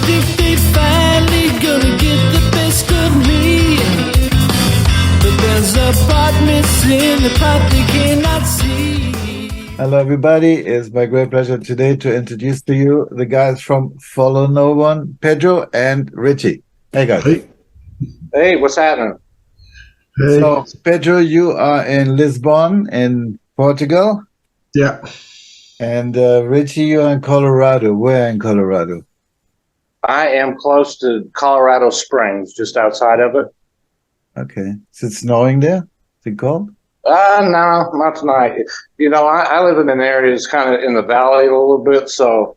if they finally gonna get the best of me. But there's a part missing, the part they cannot see. Hello, everybody. It's my great pleasure today to introduce to you the guys from Follow No One, Pedro and Richie. Hey, guys. Hey. Hey, what's happening? Hey. So, Pedro, you are in Lisbon, in Portugal. Yeah. And Richie, you are in Colorado. Where in Colorado? I am close to Colorado Springs, just outside of it. Okay. Is it snowing there? Is it cold? No, not tonight. You know, I live in an area that's kind of in the valley a little bit, so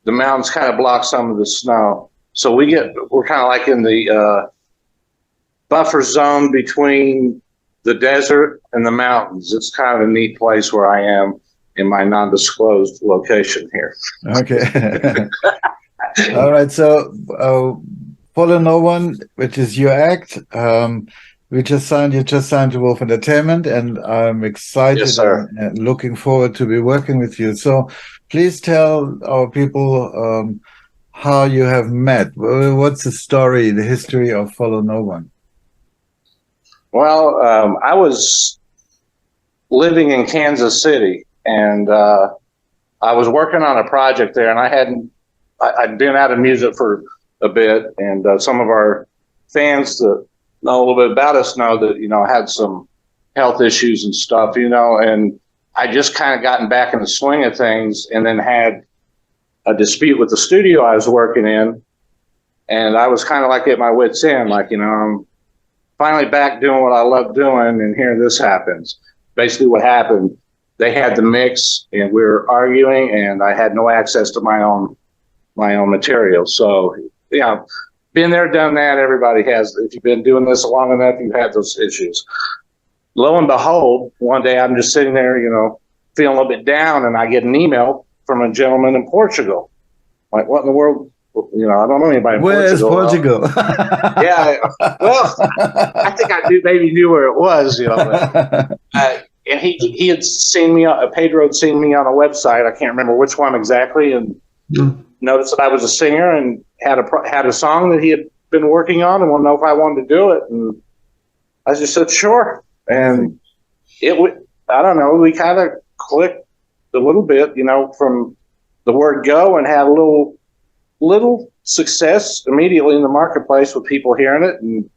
the mountains kind of block some of the snow. So we're kind of like in the buffer zone between the desert and the mountains. It's kind of a neat place where I am in my non-disclosed location here. Okay. All right. So, Follow No One, which is your act. You just signed to Wolf Entertainment, and I'm excited Yes, sir. and looking forward to be working with you. So please tell our people how you have met. What's the story, the history of Follow No One? Well, I was living in Kansas City, and I was working on a project there, and I'd been out of music for a bit, and some of our fans that know a little bit about us know that, you know, I had some health issues and stuff, you know, and I just kind of gotten back in the swing of things, and then had a dispute with the studio I was working in, and I was kind of like at my wit's end, like, you know, I'm finally back doing what I love doing, and here this happens. Basically what happened, they had the mix, and we were arguing, and I had no access to my own material. So, you know, been there, done that. Everybody has. If you've been doing this long enough, you've had those issues. Lo and behold, one day I'm just sitting there, you know, feeling a little bit down, and I get an email from a gentleman in Portugal. Like, what in the world? You know, I don't know anybody in Where Portugal. is Portugal? Yeah, well, I think I maybe knew where it was, you know. But, and he had seen me, Pedro had seen me on a website. I can't remember which one exactly, and noticed that I was a singer and had a song that he had been working on, and wanted to know if I wanted to do it. And I just said sure. And I don't know, we kind of clicked a little bit, you know, from the word go, and had a little success immediately in the marketplace with people hearing it, and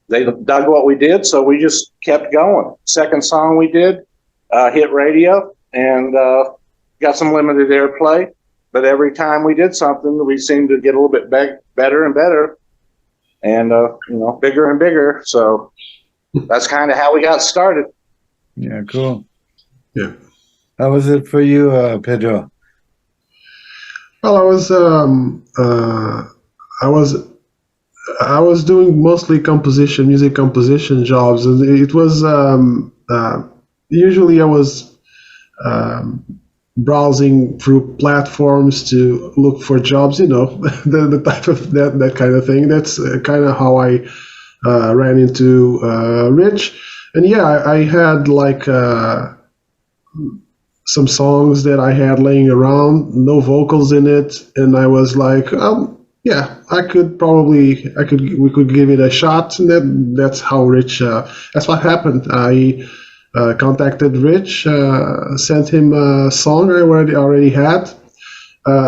they dug what we did, so we just kept going. Second song we did hit radio, and got some limited airplay, but every time we did something, we seemed to get a little bit better and better, and you know, bigger and bigger. So that's kind of how we got started. Yeah, cool. Yeah. How was it for you, Pedro? Well, I was doing mostly music composition jobs, and it was usually I was browsing through platforms to look for jobs, you know, the type of that kind of thing. That's kind of how I ran into Rich, and yeah, I had like some songs that I had laying around, no vocals in it, and I was like, yeah, we could give it a shot, and that's how Rich. That's what happened. I contacted Rich, sent him a song I already had,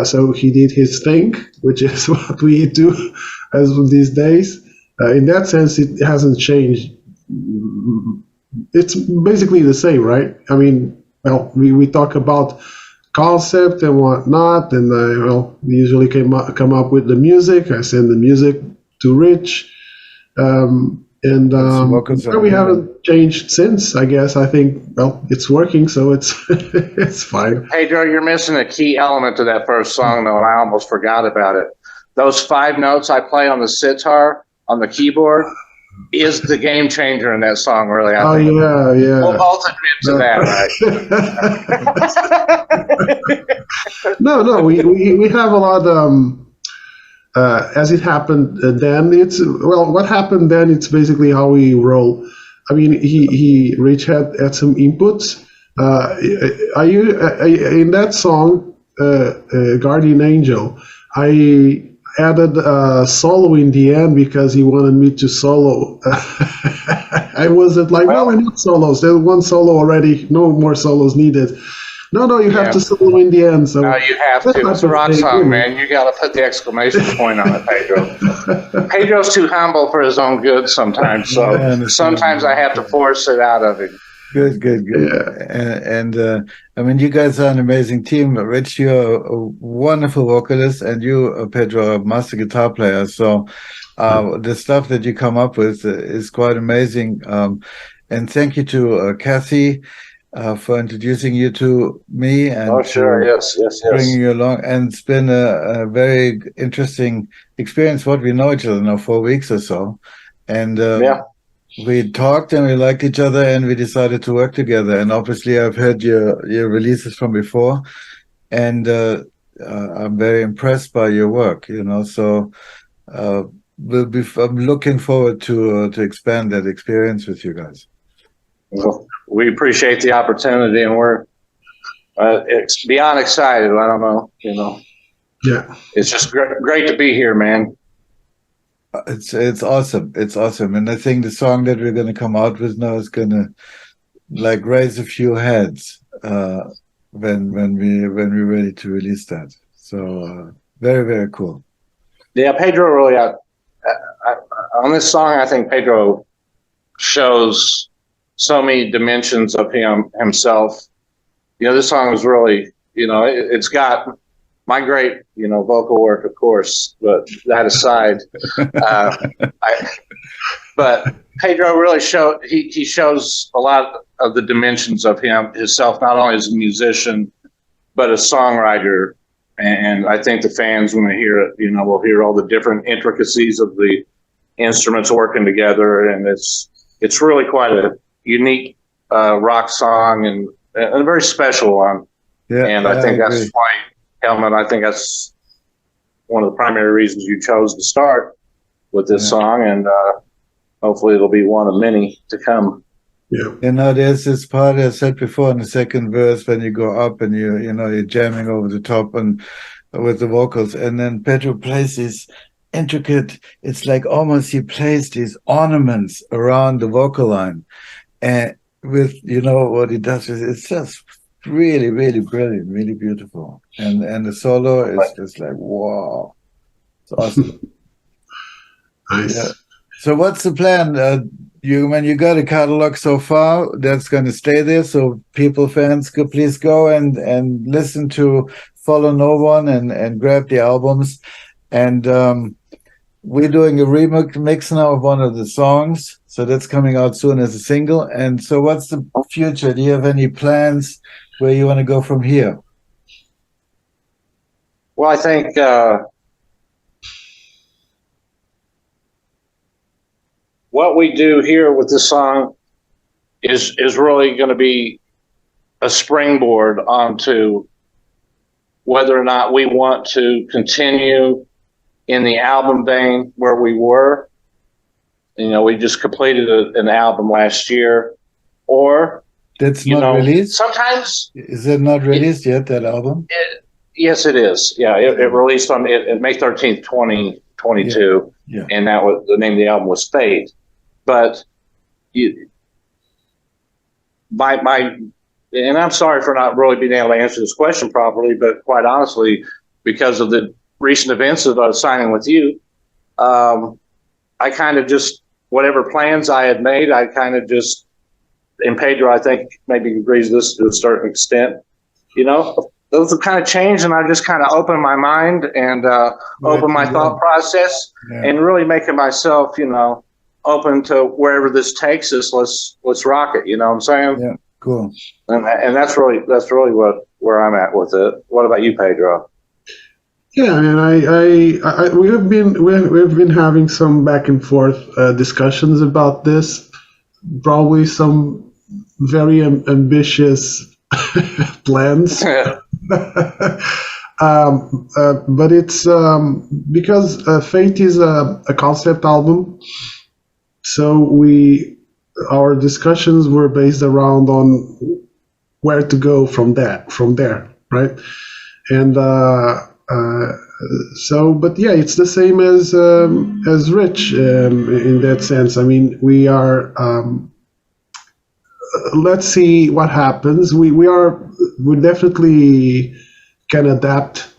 so he did his thing, which is what we do as of these days. In that sense, it hasn't changed. It's basically the same, right? I mean, well, we talk about concept and whatnot, and we usually come up with the music. I send the music to Rich, and we haven't changed since. I guess I think it's working, so it's it's fine. Hey, Joe, you're missing a key element to that first song, though, and I almost forgot about it. Those 5 notes I play on the sitar on the keyboard is the game changer in that song, really. I think. Yeah. We'll both admit to that, right? No, we have a lot. As it happened then, what happened then. It's basically how we roll. I mean, Rich had some inputs. In that song, Guardian Angel, I added solo in the end because he wanted me to solo. I wasn't like, no, I need solos. There's one solo already. No more solos needed. No, you have to solo in the end. So no, you have to. It's a rock song, man. You got to put the exclamation point on it, Pedro. Pedro's too humble for his own good sometimes, so sometimes I have to force it out of him. Good. Yeah. And I mean, you guys are an amazing team. Rich, you're a wonderful vocalist, and you, Pedro, a master guitar player. So the stuff that you come up with is quite amazing. And thank you to Kathy for introducing you to me and yes. bringing you along. And it's been a very interesting experience. What we know each other now 4 weeks or so, and we talked and we liked each other and we decided to work together. And obviously I've heard your releases from before, and I'm very impressed by your work, so I'm looking forward to expand that experience with you guys. Well, we appreciate the opportunity, and we're it's beyond excited. I don't know, Yeah, it's just great to be here, man. It's awesome. It's awesome. And I think the song that we're going to come out with now is going to raise a few heads when we're ready to release that. So very, very cool. Yeah, Pedro really on this song, I think Pedro shows so many dimensions of himself. This song is really, it's got my great, vocal work, of course, but that aside, but Pedro really he shows a lot of the dimensions of himself, not only as a musician, but a songwriter. And I think the fans, when they hear it, will hear all the different intricacies of the instruments working together. And it's really quite a unique rock song and a very special one. Yeah, and I think that's why, Helmut, I think that's one of the primary reasons you chose to start with this song, and hopefully it'll be one of many to come. Yeah. There's this part I said before in the second verse when you go up and you're jamming over the top and with the vocals, and then Pedro plays these intricate. It's like almost he plays these ornaments around the vocal line, and with what he does is it's just really, really brilliant, really beautiful. And the solo is just like, wow. It's awesome. Nice. Yeah. So what's the plan? When you got a catalog so far, that's going to stay there. So fans, please go and listen to Follow No One and grab the albums. And we're doing a remix now of one of the songs. So that's coming out soon as a single. And so what's the future? Do you have any plans where you want to go from here? Well, I think what we do here with this song is really going to be a springboard onto whether or not we want to continue in the album vein where we were. We just completed an album last year, or that's not released. Sometimes is it not released yet? That album? Yes, it is. Yeah, it released on May 13th, 2022, and that was the name of the album was Fate. But and I'm sorry for not really being able to answer this question properly, but quite honestly, because of the recent events of signing with you, I kind of just, whatever plans I had made, I kind of just, and Pedro, I think maybe agrees with this to a certain extent, those have kind of changed, and I just kind of opened my mind and opened my thought process and really making myself, open to wherever this takes us. Let's rock it. You know what I'm saying? Yeah, cool. And that's really where I'm at with it. What about you, Pedro? Yeah, and we've been having some back and forth discussions about this. Probably some very ambitious plans. But it's because Fate is a concept album, so our discussions were based around on where to go from there, right? And So, but yeah, it's the same as Rich in that sense. I mean, we are. Let's see what happens. We definitely can adapt.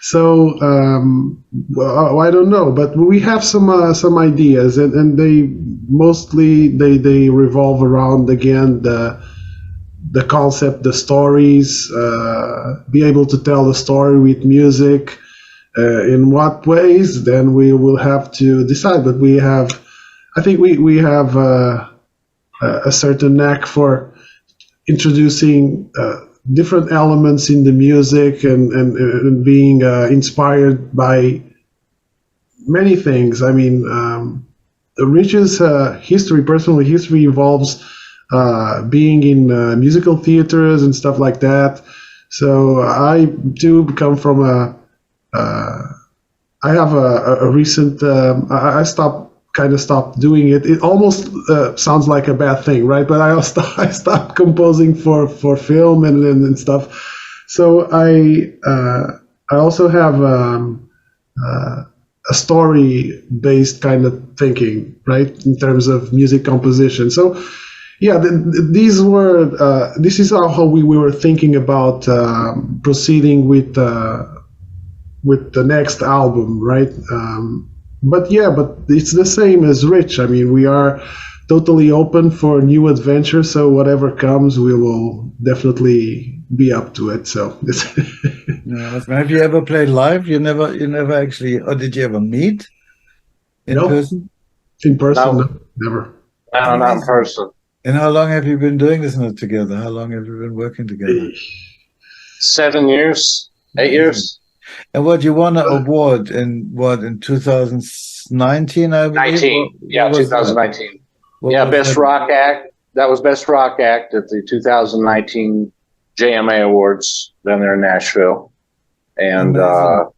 So well, I don't know, but we have some ideas, and they mostly they revolve around again the concept, the stories, be able to tell the story with music. In what ways? Then we will have to decide. But I think we have a certain knack for introducing different elements in the music and being inspired by many things. I mean, Rich's personal history involves being in musical theaters and stuff like that. So I too come from I have a recent. I stopped doing it. It almost sounds like a bad thing, right? But I stopped composing for film and stuff. So I also have a story based kind of thinking, right, in terms of music composition. So yeah, this is how we were thinking about proceeding with the next album, right? But it's the same as Rich. I mean, we are totally open for new adventures. So whatever comes, we will definitely be up to it. So Yeah, have you ever played live? You never actually, or did you ever meet in No. person? In person, No. no, never. No, not in person. And how long have you been doing this now together? How long have you been working together? 7 years, 8 years. And what you won an award in 2019, I believe? 19. Yeah, was that? 2019. What Yeah, was Best that? Rock Act. That was Best Rock Act at the 2019 JMA Awards down there in Nashville. And Amazing.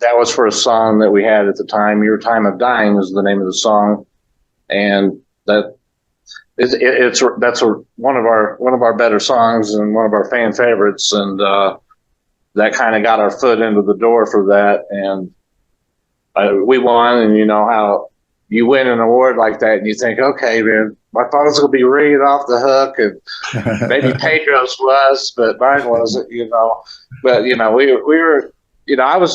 that was for a song that we had at the time. Your Time of Dying is the name of the song. And that's one of our better songs and one of our fan favorites. And that kind of got our foot into the door for that. And we won, and you know how you win an award like that and you think, okay, man, I thought it was going to be Reed off the hook, and maybe Pedro's was, but mine wasn't, you know. But, you know, we were, you know,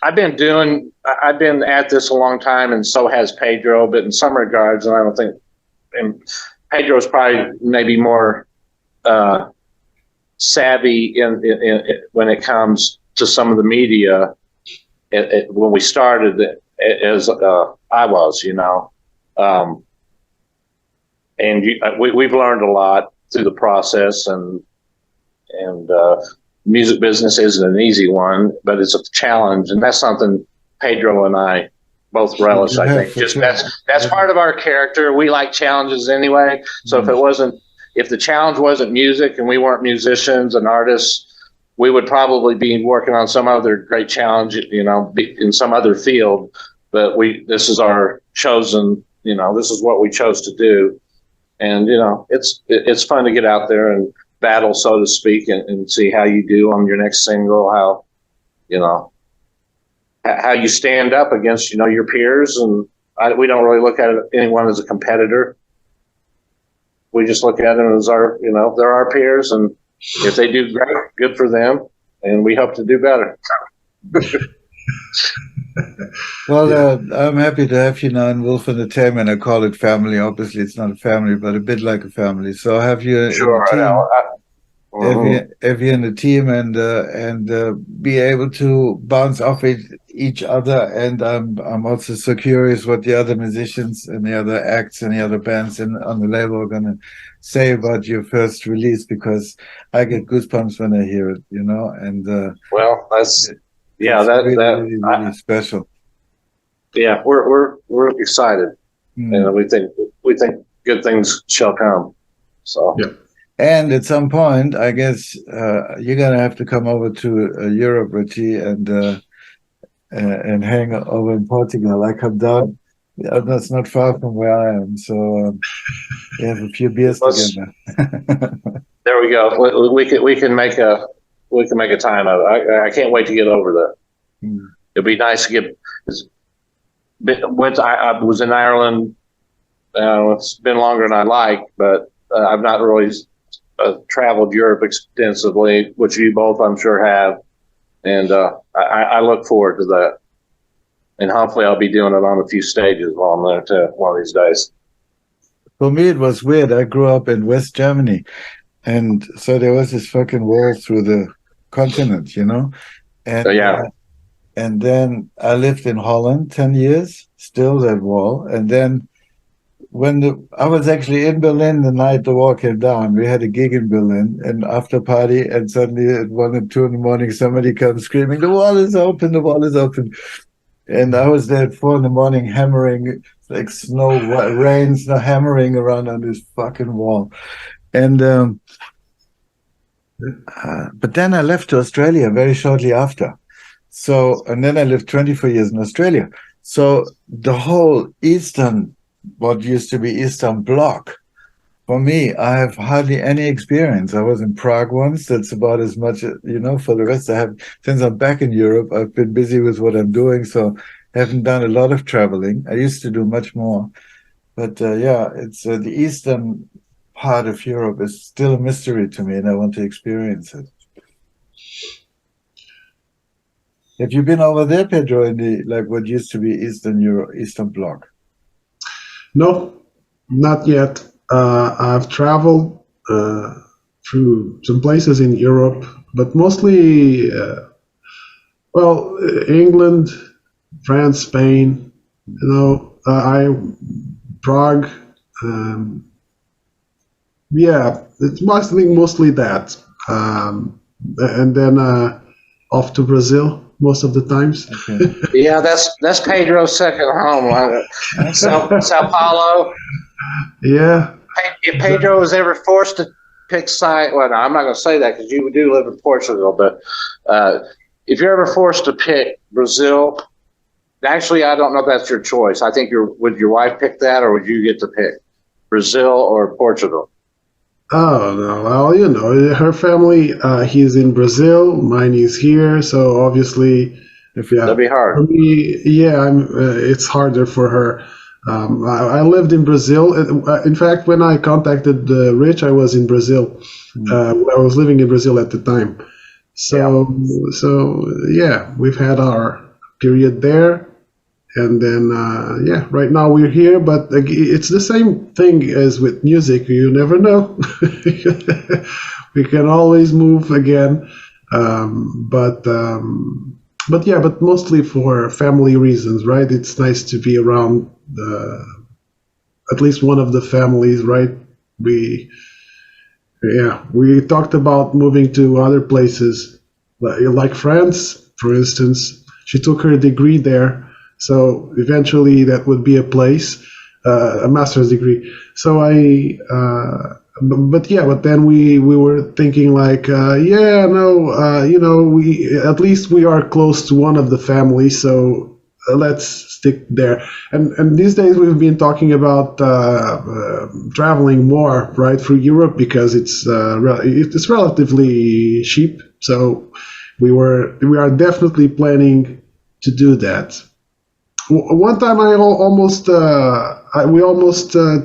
I've been at this a long time, and so has Pedro, but in some regards, and I don't think, and Pedro's probably maybe more savvy in when it comes to some of the media when we started as I was, you know. And we've learned a lot through the process, and music business isn't an easy one, but it's a challenge, and that's something Pedro and I both relish. I think just that's part of our character. We like challenges anyway. So if the challenge wasn't music and we weren't musicians and artists, we would probably be working on some other great challenge, you know, in some other field. But this is our chosen, you know, this is what we chose to do. And, you know, it's fun to get out there and battle, so to speak, and see how you do on your next single, how, you know, how you stand up against, you know, your peers. And we don't really look at anyone as a competitor. We just look at them as our, you know, they're our peers, and if they do great, good for them, and we hope to do better. Well, I'm happy to have you now in Wolf Entertainment. I call it family. Obviously, it's not a family, but a bit like a family. So I have you Sure, in the I team. know. Have you in the team and be able to bounce off each other. And I'm also so curious what the other musicians and the other acts and the other bands on the label are going to say about your first release, because I get goosebumps when I hear it, you know. And Well, that's really special. Yeah, we're excited, and we think good things shall come. So. Yeah. And at some point, I guess you're gonna have to come over to Europe, Richie, and hang over in Portugal. I come down. That's not far from where I am, so we have a few beers together. There we go. We can make we can make a time of it. I can't wait to get over there. Mm. It'd be nice to get. I was in Ireland. It's been longer than I like, but I've not really traveled Europe extensively, which you both, I'm sure, have. And I look forward to that. And hopefully I'll be doing it on a few stages while I'm there too, one of these days. For me, it was weird. I grew up in West Germany, and so there was this fucking wall through the continent, you know? And, and then I lived in Holland 10 years, still that wall. And then I was actually in Berlin the night the wall came down. We had a gig in Berlin, and after party, and suddenly at 1 or 2 in the morning, somebody comes screaming, "The wall is open, the wall is open." And I was there at 4 in the morning hammering, like rain, snow hammering around on this fucking wall. And but then I left to Australia very shortly after. So, and then I lived 24 years in Australia. So the whole what used to be Eastern Bloc, for me, I have hardly any experience. I was in Prague once. That's about as much, you know. For the rest, since I'm back in Europe, I've been busy with what I'm doing, so haven't done a lot of traveling. I used to do much more. But yeah, it's the eastern part of Europe is still a mystery to me, and I want to experience it. Have you been over there, Pedro, in what used to be Eastern Bloc? No, not yet. I've traveled through some places in Europe, but mostly, England, France, Spain. You know, Prague. Yeah, it's mostly that, and then off to Brazil most of the times. Okay. Yeah, that's Pedro's second home. Sao Paulo. Yeah. If Pedro was ever forced to pick side, well, no, I'm not going to say that because you do live in Portugal, but if you're ever forced to pick Brazil, actually, I don't know if that's your choice. I think would your wife pick that, or would you get to pick Brazil or Portugal? Oh, no. Well, you know, her family, he's in Brazil, mine is here, so obviously, That'd be hard. For me, yeah, it's harder for her. I lived in Brazil. In fact, when I contacted Rich, I was in Brazil. I was living in Brazil at the time. So yeah, we've had our period there. And then, right now we're here, but it's the same thing as with music. You never know. We can always move again. But mostly for family reasons, right? It's nice to be around at least one of the families, right? We talked about moving to other places, like France, for instance. She took her degree there. So eventually that would be a place, a master's degree. So but then we were thinking like, you know, we at least we are close to one of the families, so let's stick there. And these days we've been talking about traveling more, right, through Europe because it's relatively cheap. So we are definitely planning to do that. One time we almost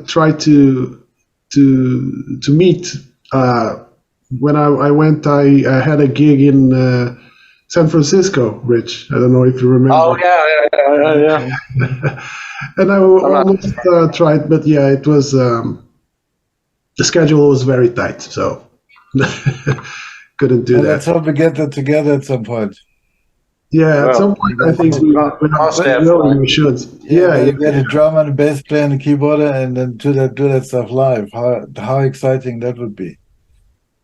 tried to meet. When I went, I had a gig in San Francisco, Rich. I don't know if you remember. Oh yeah. And I almost tried, but yeah, it was the schedule was very tight, so couldn't do that. Let's hope we get that together at some point. Yeah, at some point I think we should. Yeah, you get a drummer and a bass player and a keyboarder, and then do that stuff live. How exciting that would be!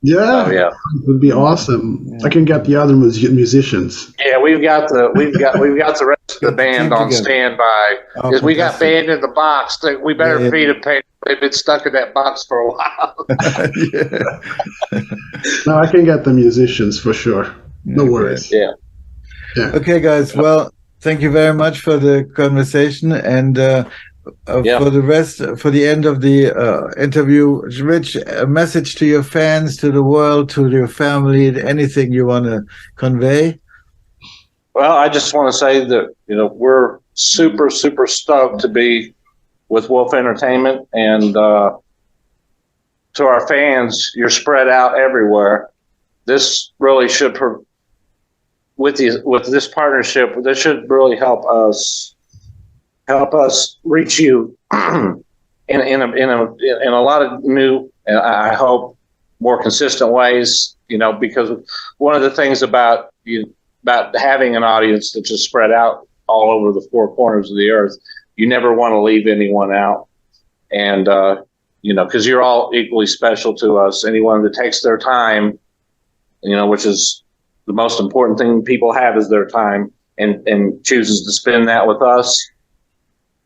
Yeah, it would be awesome. Yeah. I can get the other musicians. Yeah, we've got the rest of the band on standby because we got band in the box. We better feed them. They've been stuck in that box for a while. No, I can get the musicians for sure. No worries. Yeah. Okay, guys. Well, thank you very much for the conversation, and Yeah. For the rest, for the end of the interview, Rich, a message to your fans, to the world, to your family, anything you want to convey? Well, I just want to say that, we're super, super stoked to be with Wolf Entertainment, and to our fans, you're spread out everywhere. This really should, with this partnership, this should really help us reach you in a lot of new, and I hope more consistent ways. Because one of the things about having an audience that's just spread out all over the four corners of the earth, you never want to leave anyone out, and because you're all equally special to us. Anyone that takes their time, which is the most important thing people have, is their time, and chooses to spend that with us.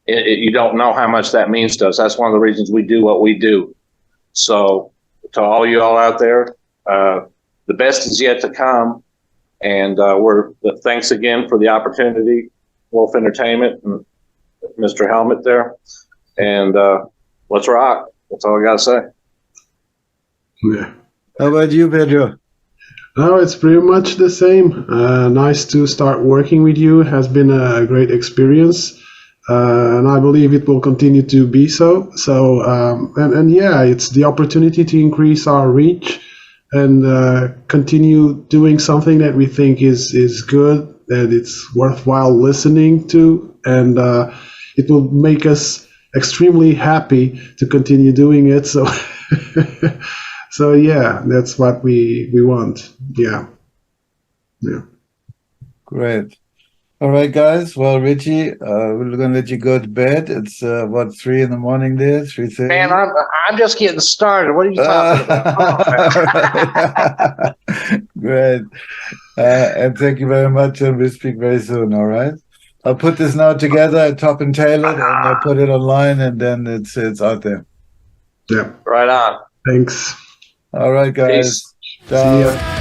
You don't know how much that means to us. That's one of the reasons we do what we do. So to all you all out there, the best is yet to come. And thanks again for the opportunity, Wolf Entertainment and Mr. Helmet there. And let's rock. That's all I got to say. Yeah. How about you, Pedro? No, it's pretty much the same. Nice to start working with you. It has been a great experience. And I believe it will continue to be so. So, and yeah, it's the opportunity to increase our reach and continue doing something that we think is good, that it's worthwhile listening to, and it will make us extremely happy to continue doing it. So, so yeah, that's what we want. Yeah. Great. All right, guys. Well, Richie, we're gonna let you go to bed. It's 3 in the morning there, 3:30. Man, I'm just getting started. What are you talking about? Great. And thank you very much, and we'll speak very soon. All right. I'll put this now together, top and tail it, and I'll put it online, and then it's out there. Yeah. Right on. Thanks. All right, guys. Peace. Ciao. See ya.